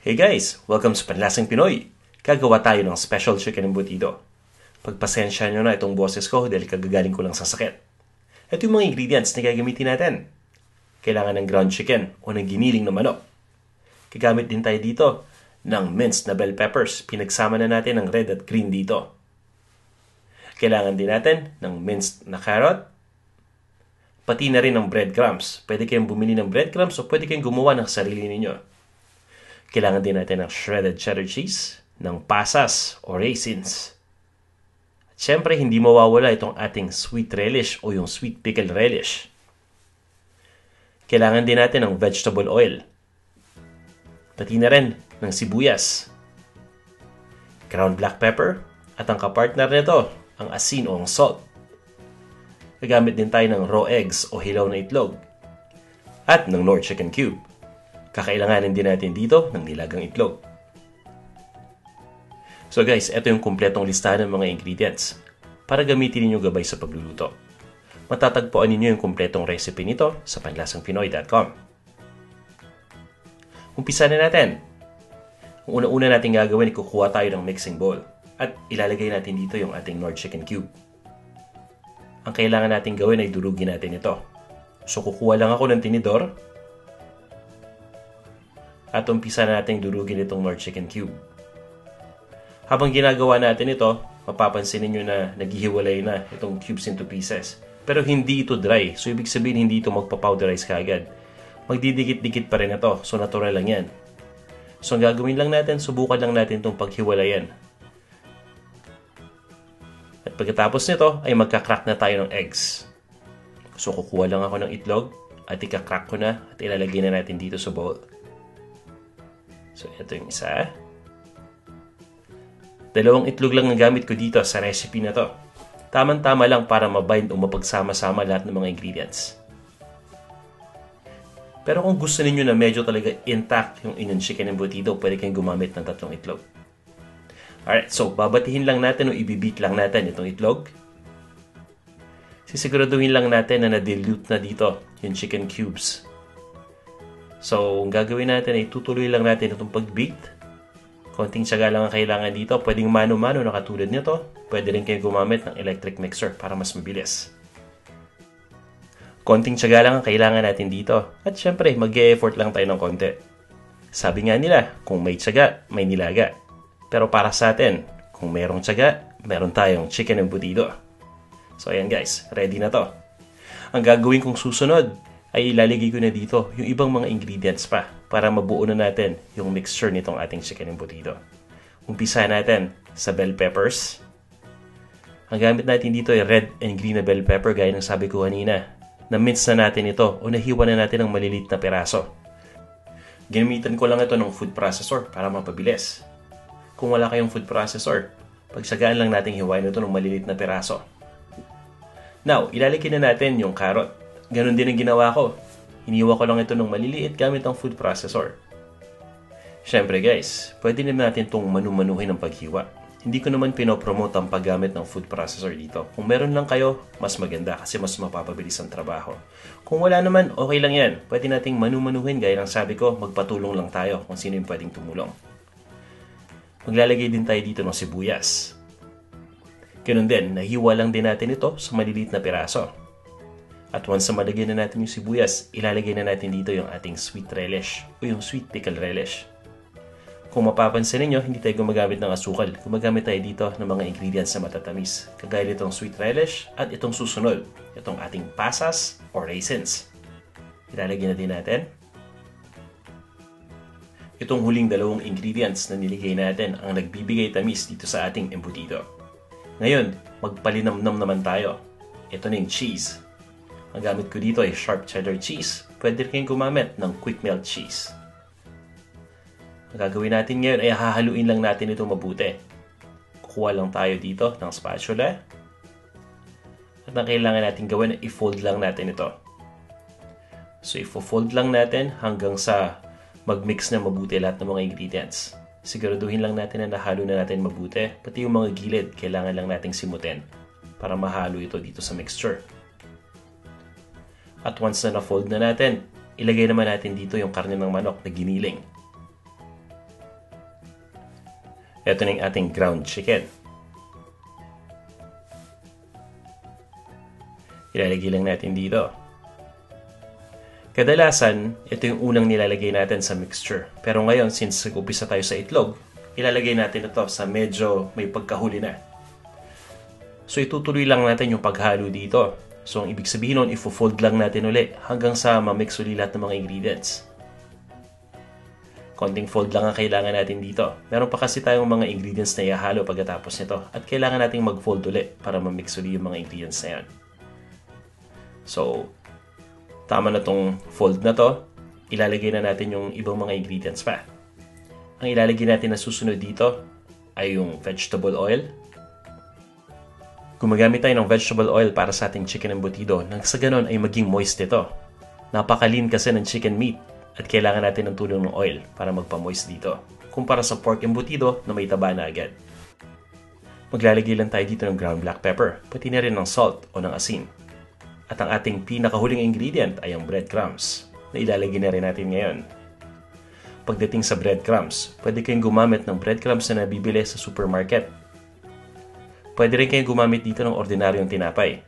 Hey guys! Welcome sa Panlasang Pinoy! Gagawa tayo ng special chicken embutido. Pagpasensya nyo na itong boses ko dahil kagagaling ko lang sa sakit. Ito yung mga ingredients na gagamitin natin. Kailangan ng ground chicken o ng giniling na manok. Gagamit din tayo dito ng minced na bell peppers. Pinagsama na natin ng red at green dito. Kailangan din natin ng minced na carrot. Pati na rin ng breadcrumbs. Pwede kayong bumili ng breadcrumbs o pwede kayong gumawa ng sarili ninyo. Kailangan din natin ng shredded cheddar cheese, ng pasas o raisins. At syempre, hindi mawawala itong ating sweet relish o yung sweet pickle relish. Kailangan din natin ng vegetable oil. Pati na rin ng sibuyas, ground black pepper, at ang kapartner nito, ang asin o ang salt. Gagamit din tayo ng raw eggs o hilaw na itlog at ng Knorr chicken cube. Kakailanganin din natin dito ng nilagang itlog. So guys, ito yung kumpletong listahan ng mga ingredients para gamitin ninyo gabay sa pagluluto. Matatagpuan ninyo yung kumpletong recipe nito sa panlasangpinoy.com. Umpisa na natin. Ang una-una natin gagawin, kukuha tayo ng mixing bowl at ilalagay natin dito yung ating Knorr chicken cube. Ang kailangan natin gawin ay durugin natin ito. So kukuha lang ako ng tinidor at umpisa na natin durugin itong Knorr chicken cube. Habang ginagawa natin ito, mapapansin niyo na naghihiwalay na itong cubes into pieces. Pero hindi ito dry. So ibig sabihin hindi ito magpa-powderize kaagad. Magdidikit-dikit pa rin ito. So natural lang yan. So ang gagawin lang natin, subukan lang natin itong paghiwalayan. At pagkatapos nito ay magka-crack na tayo ng eggs. So kukuha lang ako ng itlog at ika-crack ko na at ilalagay na natin dito sa bowl. So ito yung isa. Dalawang itlog lang ang gamit ko dito sa recipe na to. Tama-tama lang para mabind o mapagsama-sama lahat ng mga ingredients. Pero kung gusto niyo na medyo talaga intact yung inyong chicken embutido, pwede kayong gumamit ng 3 itlog. Alright, so babatihin lang natin o ibibit lang natin itong itlog. Sisiguraduhin lang natin na na-dilute na dito yung chicken cubes. So, ang gagawin natin ay tutuloy lang natin itong pag-beat. Konting tiyaga lang ang kailangan dito. Pwedeng mano-mano na katulad nito. Pwede rin kayong gumamit ng electric mixer para mas mabilis. Konting tiyaga lang ang kailangan natin dito. At syempre, mag-e-effort lang tayo ng konti. Sabi nga nila, kung may tiyaga, may nilaga. Pero para sa atin, kung mayroong tiyaga, meron tayong chicken embutido. So ayan guys, ready na to. Ang gagawin kong susunod ay ilalagay ko na dito yung ibang mga ingredients pa para mabuo na natin yung mixture nitong ating chicken embutido. Umpisa natin sa bell peppers. Ang gamit natin dito ay red and green na bell pepper gaya ng sabi ko kanina. Na-mince na natin ito o nahiwa na natin ng maliliit na peraso. Ginamitan ko lang ito ng food processor para mapabilis. Kung wala kayong food processor, pagsagaan lang natin hiwain ito ng maliliit na peraso. Now, ilalagay na natin yung carrot. Ganon din ang ginawa ko. Hiniwa ko lang ito ng maliliit gamit ang food processor. Siyempre guys, pwede naman natin itong manu-manuhin ng paghiwa. Hindi ko naman pinopromote ang paggamit ng food processor dito. Kung meron lang kayo, mas maganda kasi mas mapapabilis ang trabaho. Kung wala naman, okay lang yan. Pwede nating manu-manuhin gaya ng sabi ko, magpatulong lang tayo kung sino yung pwedeng tumulong. Maglalagay din tayo dito ng sibuyas. Ganun din, nahiwa lang din natin ito sa maliliit na piraso. At once na malagay na natin yung sibuyas, ilalagay na natin dito yung ating sweet relish o yung sweet pickle relish. Kung mapapansin niyo, hindi tayo gumagamit ng asukal. Gumagamit tayo dito ng mga ingredients na matatamis. Kagaya nitong sweet relish at itong susunod, itong ating pasas or raisins. Ilalagay na din natin. Itong huling dalawang ingredients na niligay natin ang nagbibigay tamis dito sa ating embutido. Ngayon, magpalinamnam naman tayo. Ito na yung cheese. Ang gamit ko dito ay sharp cheddar cheese. Pwede rin gumamit ng quick melt cheese. Ang gagawin natin ngayon ay hahaluin lang natin ito mabuti. Kukuha lang tayo dito ng spatula. At ang kailangan natin gawin ay i-fold lang natin ito. So, i-fold lang natin hanggang sa mag-mix na mabuti lahat ng mga ingredients. Siguraduhin lang natin na nahalo na natin mabuti. Pati yung mga gilid, kailangan lang nating simutin para mahalo ito dito sa mixture. At once na na-fold na natin, ilagay naman natin dito yung karne ng manok na giniling. Ito na yung ating ground chicken. Ilalagay lang natin dito. Kadalasan, ito yung unang nilalagay natin sa mixture. Pero ngayon, since nag-upisa tayo sa itlog, ilalagay natin ito sa medyo may pagkahuli na. So itutuloy lang natin yung paghalo dito. So ang ibig sabihin nun, ifo-fold lang natin uli hanggang sa ma-mix uli lahat ng mga ingredients. Konting fold lang ang kailangan natin dito. Meron pa kasi tayong mga ingredients na ihahalo pagkatapos nito at kailangan natin mag-fold uli para ma-mix uli yung mga ingredients na yan. So, tama na tong fold na to. Ilalagay na natin yung ibang mga ingredients pa. Ang ilalagay natin na susunod dito ay yung vegetable oil. Gumagamit tayo ng vegetable oil para sa ating chicken embutido nang sa ganon ay maging moist ito. Napaka-lean kasi ng chicken meat at kailangan natin ng tulong ng oil para magpa-moist dito. Kumpara sa pork embutido na may taba na agad. Maglalagay lang tayo dito ng ground black pepper, pati na rin ng salt o ng asin. At ang ating pinakahuling ingredient ay ang breadcrumbs na ilalagay na rin natin ngayon. Pagdating sa breadcrumbs, pwede kayong gumamit ng breadcrumbs na nabibili sa supermarket. Pwede rin kayong gumamit dito ng ordinaryong tinapay.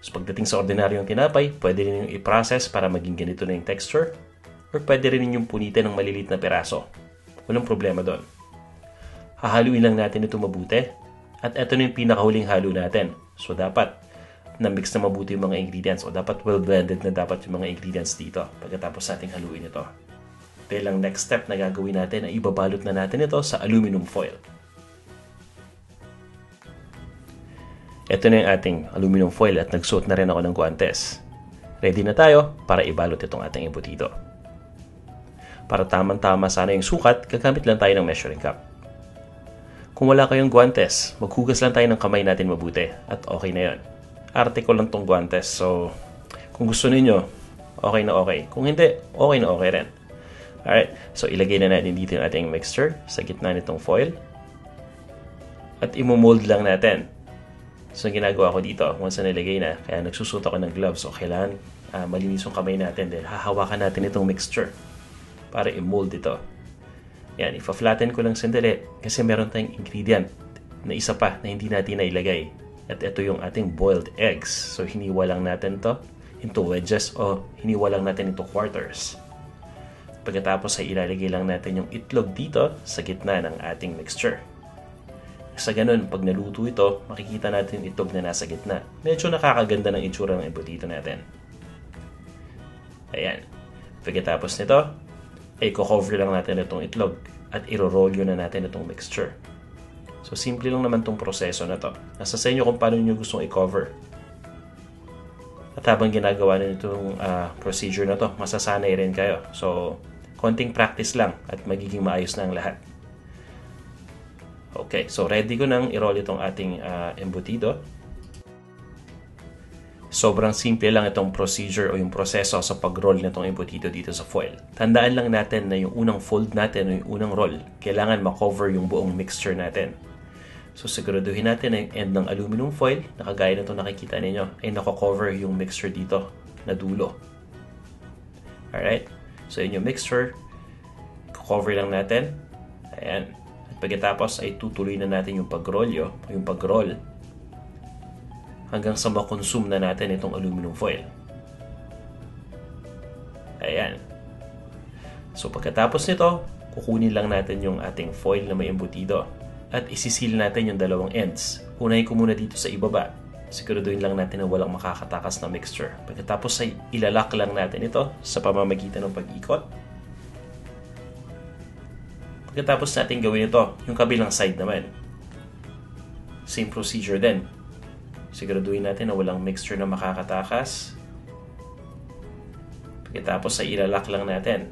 So pagdating sa ordinaryong tinapay, pwede rin yung i-process para maging ganito na yung texture or pwede rin yung punitin ng maliliit na peraso. Walang problema doon. Hahaluin lang natin ito mabuti at ito na yung pinakahuling halo natin. So dapat na-mix na mabuti yung mga ingredients o dapat well-blended na dapat yung mga ingredients dito pagkatapos nating haluin ito. Dahil ang next step na gagawin natin ay ibabalot na natin ito sa aluminum foil. Ito na yung ating aluminum foil at nagsuot na rin ako ng guantes. Ready na tayo para ibalot itong ating embutido. Para tamang-tama sana yung sukat, gagamit lang tayo ng measuring cup. Kung wala kayong guantes, maghugas lang tayo ng kamay natin mabuti at okay na yon. Arte ko lang tong guantes, so kung gusto ninyo, okay na okay. Kung hindi, okay na okay rin. Alright, so ilagay na natin dito yung ating mixture sa gitna nitong foil. At imo-mold lang natin. So ginagawa ko dito, once na nilagay na, kaya nagsusuot ako ng gloves. So kailangan malinis yung kamay natin dahil hahawakan natin itong mixture para i-mold ito. Yan, ipa-flatten ko lang sandali kasi meron tayong ingredient na isa pa na hindi natin nailagay. At ito yung ating boiled eggs. So hiniwa lang natin to into wedges o hiniwa lang natin into quarters. Pagkatapos ay ilalagay lang natin yung itlog dito sa gitna ng ating mixture. Sa ganun, pag naluto ito, makikita natin yung itlog na nasa gitna. Medyo nakakaganda ng itsura ng embutido natin. Ayan. Pagkatapos nito, ay i-cover lang natin itong itlog at iro-rolyo na natin itong mixture. So, simple lang naman itong proseso na to. Nasa sa inyo kung paano nyo gustong i-cover. At habang ginagawa na itong procedure na to, masasanay rin kayo. So, konting practice lang at magiging maayos na ang lahat. Okay, so ready ko nang i-roll itong ating embutido. Sobrang simple lang itong procedure o yung proseso sa pag-roll nitong embutido dito sa foil. Tandaan lang natin na yung unang fold natin o yung unang roll, kailangan ma-cover yung buong mixture natin. So siguraduhin natin na yung end ng aluminum foil, na kagaya na ito nakikita ninyo, ay nako-cover yung mixture dito na dulo. Alright, so yun yung mixture. Cover lang natin. Ayan. At pagkatapos ay tutuloy na natin yung pag-roll hanggang sa makonsume na natin itong aluminum foil. Ayan. So pagkatapos nito, kukunin lang natin yung ating foil na may embutido at isisil natin yung dalawang ends. Unahin ko muna dito sa ibaba. Siguraduhin lang natin na walang makakatakas na mixture. Pagkatapos ay ilalak lang natin ito sa pamamagitan ng pag-ikot. Pagkatapos natin gawin ito, yung kabilang side naman. Same procedure din. Siguraduhin natin na walang mixture na makakatakas. Pagkatapos ay ilalak lang natin.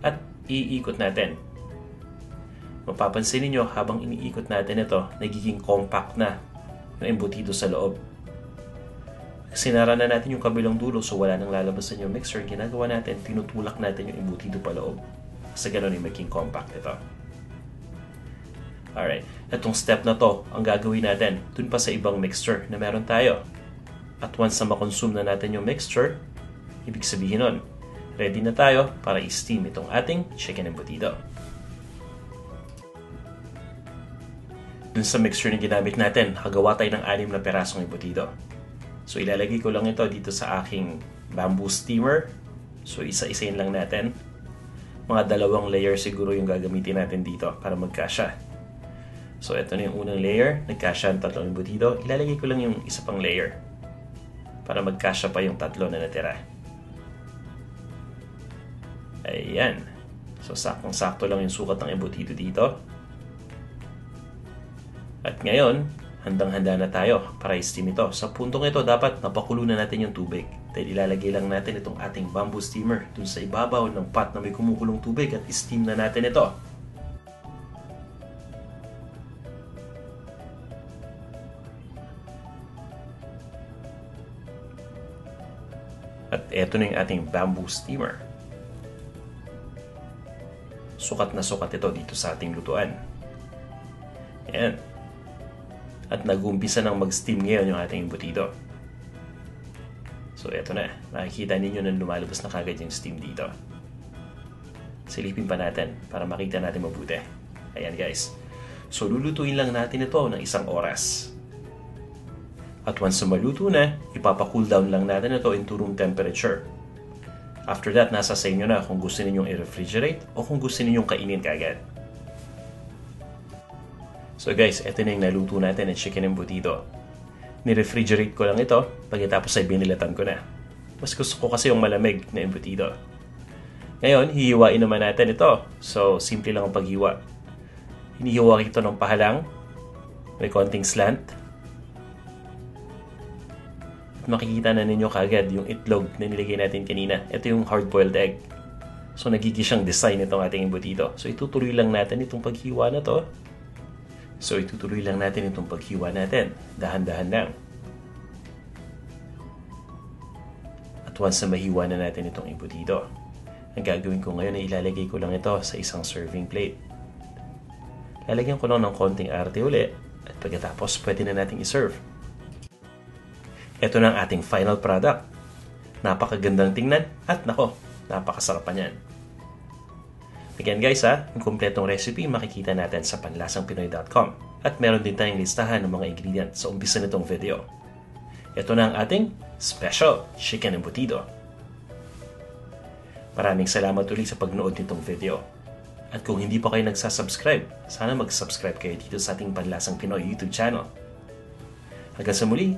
At iikot natin. Mapapansin niyo habang iniikot natin ito, nagiging compact na yung embutido sa loob. Sinara na natin yung kabilang dulo so wala nang lalabasan yung mixture. Ginagawa natin, tinutulak natin yung embutido pa loob. Sa ganun yung maging compact ito. Alright, itong step na to, ang gagawin natin, dun pa sa ibang mixture na meron tayo. At once na makonsume na natin yung mixture, ibig sabihin nun, ready na tayo para i-steam itong ating chicken embutido. Dun sa mixture na ginamit natin, nakagawa tayo ng 6 na perasong embutido. So ilalagay ko lang ito dito sa aking bamboo steamer. So isa-isayin lang natin. Mga 2 layer siguro yung gagamitin natin dito para magkasya. So ito na yung unang layer, nagkasya ang 3 embutido. Ilalagay ko lang yung isa pang layer para magkasya pa yung 3 na natira. Ayan. So saktong-sakto lang yung sukat ng embutido dito. At ngayon, handang-handa na tayo para i-steam ito. Sa puntong ito, dapat napakulo na natin yung tubig. Dahil ilalagay lang natin itong ating bamboo steamer dun sa ibabaw ng pot na may kumukulong tubig at i-steam na natin ito. At eto na yung ating bamboo steamer. Sukat na sukat ito dito sa ating lutuan. Ayan. At nag-umpisa nang mag-steam ngayon yung ating embutido. So eto na, makikita ninyo na lumalabas na kagad yung steam dito. Silipin pa natin para makita natin mabuti. Ayan guys. So lulutuin lang natin ito ng 1 oras. At once na maluto na, ipapa-cool down lang natin ito into room temperature. After that, nasa sa inyo na kung gusto ninyong i-refrigerate o kung gusto ninyong kainin kagad. So guys, ito na yung naluto natin ng chicken embutido. Ni-refrigerate ko lang ito, pagkatapos ay binilatan ko na. Mas gusto ko kasi yung malamig na embutido. Ngayon, hihiwain naman natin ito. So, simple lang ang paghiwa. Hinihiwa ito ng pahalang, may konting slant. At makikita na ninyo kagad yung itlog na nilagay natin kanina. Ito yung hard-boiled egg. So, nagiging siyang design itong ating embutido. So, itutuloy lang natin itong paghiwa na to. So, itutuloy lang natin itong paghiwa natin. Dahan-dahan lang. At once na mahiwa na natin itong embutido, ang gagawin ko ngayon ay ilalagay ko lang ito sa isang serving plate. Lalagyan ko lang ng konting arte uli at pagkatapos pwede na nating iserve. Ito na ang ating final product. Napakagandang tingnan at nako, napakasarap pa niyan. Again guys yung kumpletong recipe makikita natin sa panlasangpinoy.com at meron din tayong listahan ng mga ingredients sa umpisa nitong video. Ito na ang ating special chicken embutido. Maraming salamat ulit sa pagnood nitong video. At kung hindi pa kayo nagsasubscribe, sana mag-subscribe kayo dito sa ating Panlasang Pinoy YouTube channel. Hanggang sa muli,